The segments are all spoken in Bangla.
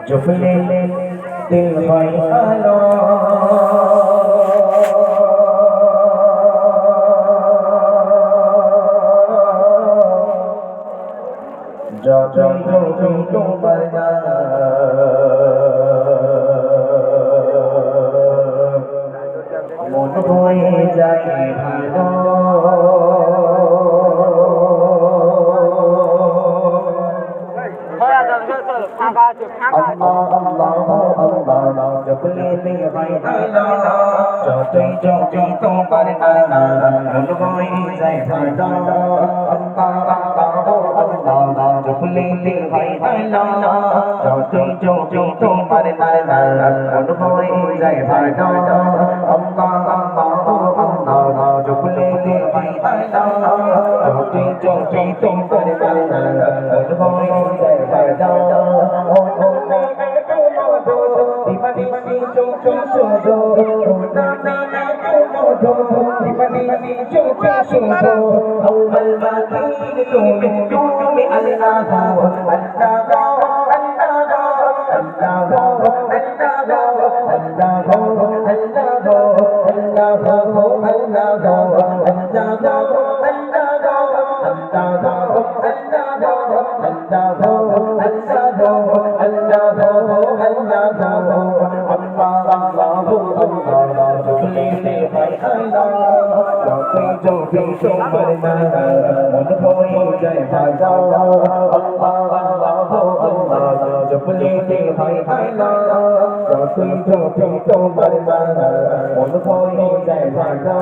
जुफले दिल आलो जो जो जो जो जो मरना मन होए जाए भालो जुफले दिल आलो जो जो जो जो मरना मन होए जाए भालो जुफले दिल आलो जो जो जो जो मरना मन होए जाए भालो जुफले दिल आलो जो जो जो जो मरना मन होए जाए भालो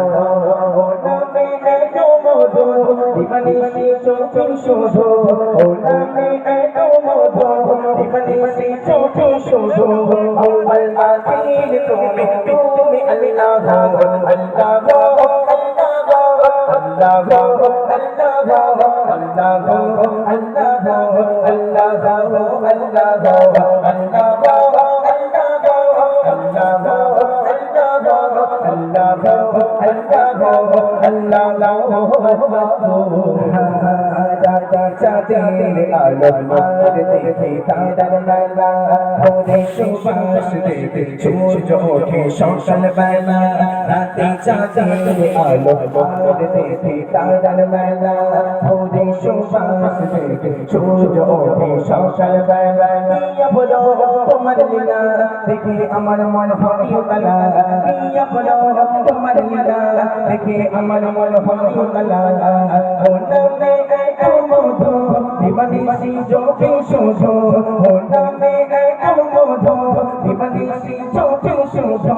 সূর্য ওঠে সকাল বেলা রাতে চাঁদের আলো আর দেখে তারার মেলা ওরে সুবাস দেখে সূর্য ওঠে সকাল বেলা ইয়া বলো তোমার লীলা দেখে আমার মন হলো কালা ইয়া বলো তোমার লীলা দেখে আমার মন হলো কালা ও নামে এত মধু দিবানিশি চোখে শোধো ও নামে এত মধু দিবানিশি চোখে শোধো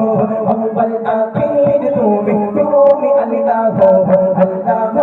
আউয়াল আখির তুমি তুমি আল্লাহ আল্লাহ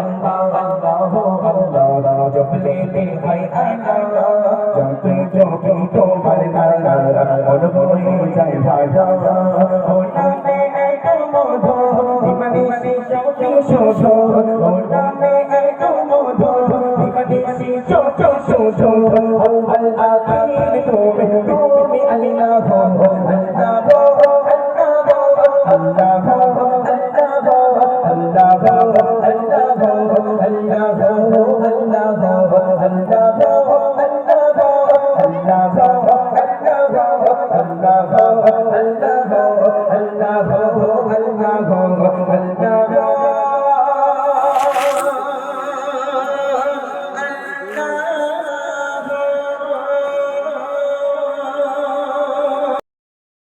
Allah শো ওর নামে এত মধু নিকটে সি চো চো শো শো আল্লাহ